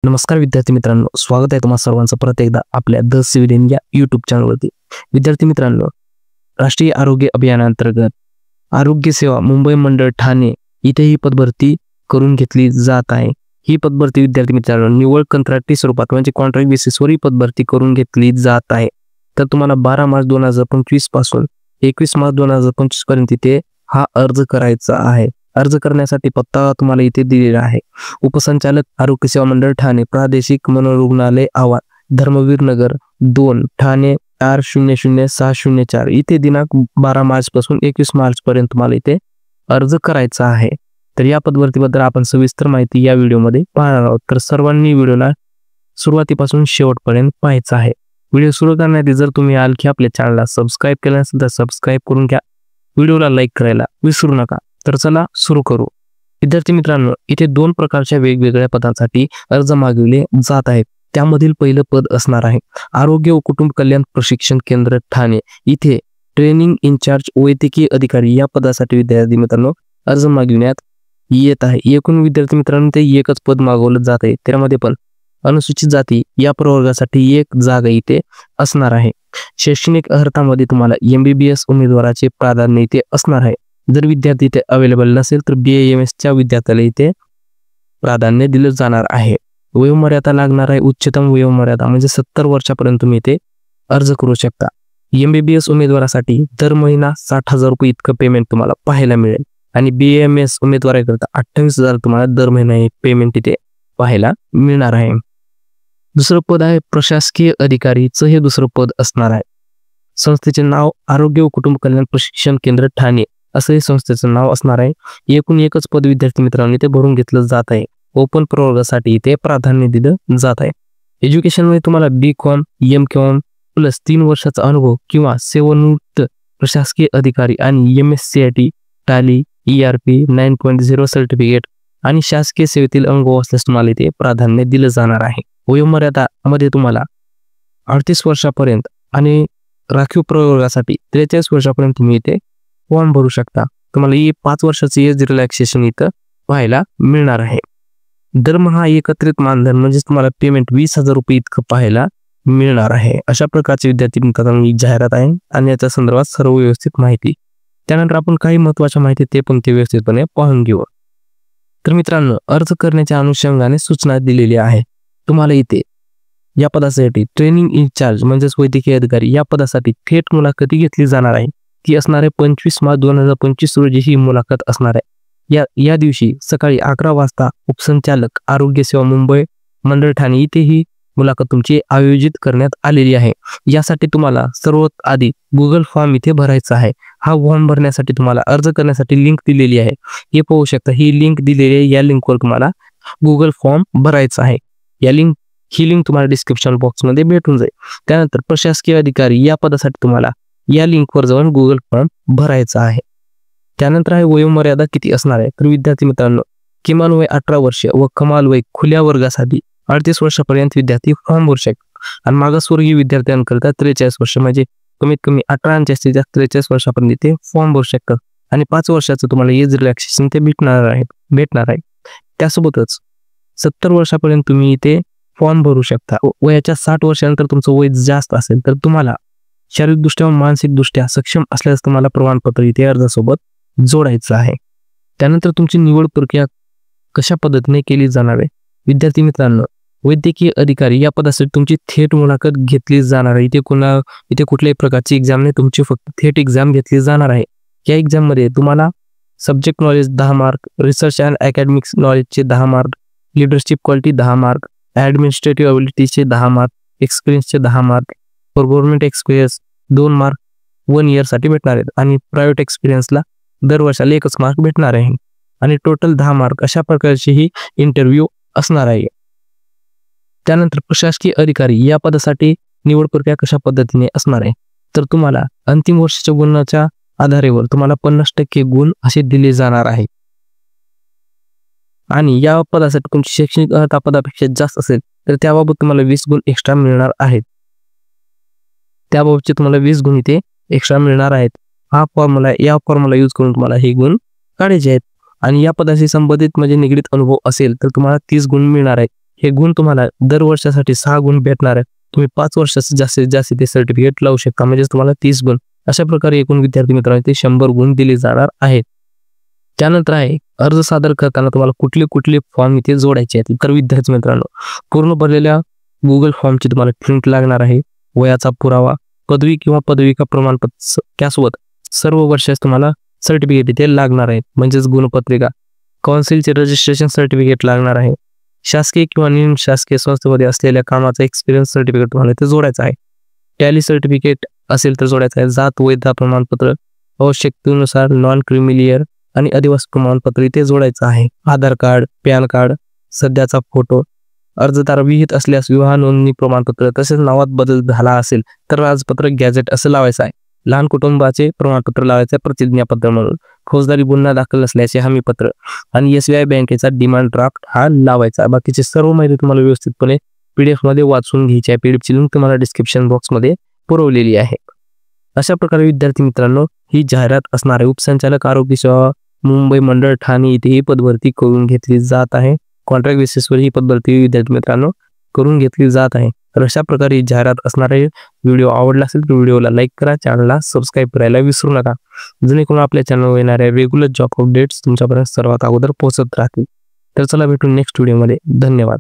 नमस्कार विद्यार्थी मित्रांनो, स्वागत आहे तुम्हा सर्वांचं परत एकदा आपल्या द सिव्हिल इंडिया यूट्यूब चॅनलवरती। विद्यार्थी मित्रांनो, राष्ट्रीय आरोग्य अभियानांतर्गत आरोग्य सेवा मुंबई मंडळ ठाणे इथे ही पदभरती करून घेतली जात आहे। ही पदभरती विद्यार्थी मित्रांनो निव्वळ कंत्राटी स्वरूपात म्हणजे कॉन्ट्रॅक्ट बेसिसवर ही पदभरती करून घेतली जात आहे। तर तुम्हाला 12 मार्च 2025 पासून 21 मार्च 2025 पर्यंत इथे हा अर्ज करायचा आहे। अर्ज करण्यासाठी पत्ता तुम्हाला इथे दिलेला आहे। उपसंचालक आरोग्य सेवा मंडळ ठाणे, प्रादेशिक मनोरुग्णालय आवार, धर्मवीर नगर 2 ठाणे 400604 इथे दिनांक 12 मार्च पासून 21 मार्च पर्यंत तुम्हाला इथे अर्ज करायचा आहे। तर या पदभरतीबद्दल आपण सविस्तर माहिती या व्हिडिओमध्ये पाहणार आहोत। तर सर्वांनी व्हिडिओला सुरुवातीपासून शेवटपर्यंत पाहायचा आहे। व्हिडिओ सुरू करण्याआधी जर तुम्ही आणखी आपल्या चॅनलला सबस्क्राइब केलं नसेल तर सबस्क्राइब करून घ्या। व्हिडिओला लाईक करायला विसरू नका। तर चला सुरू करू। विद्यार्थी मित्रांनो, इथे 2 प्रकारच्या वेगवेगळ्या पदांसाठी अर्ज मागविले जात आहेत। त्यामधील पहिलं पद असणार आहे आरोग्य व कुटुंब कल्याण प्रशिक्षण केंद्र ठाणे, इथे ट्रेनिंग इन्चार्ज वैद्यकीय अधिकारी या पदासाठी विद्यार्थी मित्रांनो अर्ज मागविण्यात येत आहे। एकूण विद्यार्थी मित्रांनो ते एकच पद मागवलं जात आहे। त्यामध्ये पण अनुसूचित जाती या प्रवर्गासाठी एक जागा इथे असणार आहे। शैक्षणिक अर्हतामध्ये तुम्हाला MBBS उमेदवाराचे प्राधान्य इथे असणार आहे। जर विद्यार्थी इथे अवेलेबल नसेल तर BAMS च्या विद्यार्थ्याला इथे प्राधान्य दिलं जाणार आहे। वयोमर्यादा लागणार आहे उच्चतम वयोमर्यादा म्हणजे 70 वर्षापर्यंत तुम्ही इथे अर्ज करू शकता। MBBS उमेदवारासाठी दर महिना 60,000 रुपये इतकं पेमेंट तुम्हाला पाहायला मिळेल आणि BAMS उमेदवाराकरता 28,000 तुम्हाला दर महिना हे पेमेंट इथे पाहायला मिळणार आहे। दुसरं पद आहे प्रशासकीय अधिकारीचं हे दुसरं पद असणार आहे। संस्थेचे नाव आरोग्य व कुटुंब कल्याण प्रशिक्षण केंद्र ठाणे असं हे संस्थेचं नाव असणार आहे। एकूण एकच पद विद्यार्थी मित्रांनो इथे भरून घेतलं जात आहे। ओपन प्रवर्गासाठी इथे प्राधान्य दिलं जात आहे। एज्युकेशन मध्ये तुम्हाला BCom MCom प्लस 3 वर्षाचा अनुभव किंवा सेवानिवृत्त प्रशासकीय अधिकारी आणि MSCIT टॅली ERP 9.0 सर्टिफिकेट आणि शासकीय सेवेतील अनुभव असल्यास तुम्हाला इथे प्राधान्य दिलं जाणार आहे। वयोमर्यादा मध्ये तुम्हाला 38 वर्षापर्यंत आणि राखीव प्रवर्गासाठी 43 वर्षापर्यंत तुम्ही इथे फॉर्म भरू शकता। तुम्हाला ही 5 वर्षाची एज रिलॅक्सेशन इथं पाहायला मिळणार आहे। दरमहा एकत्रित मानधन म्हणजे तुम्हाला पेमेंट 20,000 रुपये इतकं पाहायला मिळणार आहे। अशा प्रकारचे विद्यार्थी मित्रांनो जाहिरात आहे आणि याच्या संदर्भात सर्व व्यवस्थित माहिती। त्यानंतर आपण काही महत्त्वाच्या माहिती ते पण ते व्यवस्थितपणे पाहून घेऊ। तर मित्रांनो, अर्ज करण्याच्या अनुषंगाने सूचना दिलेली आहे। तुम्हाला इथे या पदासाठी ट्रेनिंग इन्चार्ज म्हणजेच वैद्यकीय अधिकारी या पदासाठी थेट मुलाखती घेतली जाणार आहे। ती असणार आहे 25 मार्च 2025 रोजी ही मुलाखत असणार आहे। या दिवशी सकाळी 11 वाजता उपसंचालक आरोग्य सेवा मुंबई मंडळ ठाणे इथे ही मुलाखत तुमची आयोजित करण्यात आलेली आहे। यासाठी तुम्हाला सर्वात आधी गुगल फॉर्म इथे भरायचा आहे। हा फॉर्म भरण्यासाठी तुम्हाला अर्ज करण्यासाठी लिंक दिलेली आहे, हे पाहू शकता। ही लिंक दिलेली आहे, या लिंकवर तुम्हाला गुगल फॉर्म भरायचा आहे। ही लिंक तुम्हाला डिस्क्रिप्शन बॉक्समध्ये भेटून जाईल। त्यानंतर प्रशासकीय अधिकारी या पदासाठी तुम्हाला या लिंकवर जाऊन गुगल फॉर्म भरायचा आहे। त्यानंतर आहे वयोमर्यादा किती असणार आहे। तर विद्यार्थी मित्रांनो, किमान वय 18 वर्ष व कमाल वय खुल्या वर्गासाठी 38 वर्षापर्यंत विद्यार्थी फॉर्म भरू शकतात आणि मागासवर्गीय विद्यार्थ्यांकरिता 43 वर्ष म्हणजे कमीत कमी 18 आणि जास्तीत जास्त 43 वर्षापर्यंत ते फॉर्म भरू शकतात आणि 5 वर्षाचं तुम्हाला एज रिलॅक्सेशन ते भेटणार आहे। त्यासोबतच 70 वर्षापर्यंत तुम्ही इथे फॉर्म भरू शकता। वयाच्या 60 वर्षानंतर तुमचं वय जास्त असेल तर तुम्हाला शारीरिकदृष्ट्या व मानसिकदृष्ट्या सक्षम असल्यास तुम्हाला प्रमाणपत्र इथे अर्जासोबत जोडायचं आहे। त्यानंतर तुमची निवड प्रक्रिया कशा पद्धतीने केली जाणार आहे। विद्यार्थी मित्रांनो, वैद्यकीय अधिकारी या पदासाठी तुमची थेट मुलाखत घेतली जाणार आहे। इथे कुठल्याही प्रकारची एक्झाम नाही, तुमची फक्त थेट एक्झाम घेतली जाणार आहे। या एक्झाम मध्ये तुम्हाला subject knowledge 10 mark, research and academics नॉलेजचे 10 mark, leadership quality 10 mark, administrative अबिलिटीचे 10 मार्क, एक्सपिरियन्सचे 10 mark, for government experience 2 mark 1 year साठी भेटणार आहेत आणि प्रायव्हेट एक्सपिरियन्सला दर वर्षाला 1च मार्क भेटणार आहे आणि टोटल 10 मार्क अशा प्रकारची ही इंटरव्ह्यू असणार आहे। त्यानंतर प्रशासकीय अधिकारी या पदासाठी निवड प्रक्रिया कशा पद्धतीने असणार आहे। तर तुम्हाला अंतिम वर्षाच्या गुणाच्या आधारावर तुम्हाला 50% गुण असे दिले जाणार आहे आणि या पदासाठी तुमची शैक्षणिक अर्हता पदापेक्षा जास्त असेल तर त्याबाबत तुम्हाला 20 गुण एक्स्ट्रा मिळणार आहेत। त्याबाबतचे तुम्हाला 20 गुण इथे एक्स्ट्रा मिळणार आहेत। या फॉर्म्युला यूज करून तुम्हाला हे गुण काढायचे आहेत आणि या पदाशी संबंधित म्हणजे निगडीत अनुभव असेल तर तुम्हाला 30 गुण मिळणार आहेत। हे गुण तुम्हाला दर वर्षासाठी 6 गुण भेटणार आहे. तुम्ही 5 वर्षाचे जास्तीत जास्त ते सर्टिफिकेट लावू शकता, म्हणजेच तुम्हाला 30 गुण. अशा प्रकारे एकूण विद्यार्थी मित्रांनो ते 100 गुण दिले जाणार आहेत. त्यानंतर आहे अर्ज सादर करताना तुम्हाला कुठले फॉर्म इथे जोडायचे आहेत. तर विद्यार्थी मित्रांनो पूर्ण भरलेल्या गुगल फॉर्मची तुम्हाला प्रिंट लागणार आहे. वयाचा पुरावा, पदवी किंवा पदविका प्रमाणपत्र त्यासोबत सर्व वर्षास तुम्हाला सर्टिफिकेट इथे लागणार आहे, म्हणजेच गुणपत्रिका. काउन्सिलचे रजिस्ट्रेशन सर्टिफिकेट लागणार आहे. शासकीय किंवा निम शासकीय संस्थेमध्ये असलेल्या कामाचा एक्सपिरियन्स सर्टिफिकेट तुम्हाला इथे जोडायचं आहे. टॅली सर्टिफिकेट असेल तर जोडायचं आहे. जात वैधता प्रमाणपत्र, आवश्यकतेनुसार नॉन क्रिमिलियर आणि आदिवासी प्रमाणपत्र इथे जोडायचं आहे. आधार कार्ड, पॅन कार्ड, सध्याचा फोटो, अर्जदार विहित असल्यास विवाह नोंदणी प्रमाणपत्र, तसेच नावात बदल झाला असेल तर राजपत्र, गॅझेट असं लावायचं आहे. लहान कुटुंबाचे प्रमाणपत्र लावायचे प्रतिज्ञापत्र म्हणून. फौजदारी गुन्हा दाखल असल्याचे हमीपत्र आणि SBI बँकेचा डिमांड ड्राफ्ट हा लावायचा. बाकीची सर्व माहिती तुम्हाला व्यवस्थितपणे PDF मध्ये वाचून घ्यायची आहे. PDF ची लिंक तुम्हाला डिस्क्रिप्शन बॉक्समध्ये पुरवलेली आहे. अशा प्रकारे विद्यार्थी मित्रांनो ही जाहिरात असणार आहे. उपसंचालक आरोग्य सेवा मुंबई मंडळ ठाणे इथे ही पदभरती करून घेतली जात आहे. कॉन्ट्रॅक्ट बेसिसवर ही पदभरती विद्यार्थी मित्रांनो करून घेतली जात आहे. तर अशा प्रकारे ही जाहिरात असणार आहे. व्हिडिओ आवडला असेल तर व्हिडिओला लाईक करा, चॅनलला सबस्क्राईब करायला विसरू नका, जेणेकरून आपल्या चॅनलवर येणाऱ्या रेग्युलर जॉब अपडेट्स तुमच्यापर्यंत सर्वात अगोदर पोहोचत राहतील. तर चला भेटू नेक्स्ट व्हिडिओमध्ये. धन्यवाद.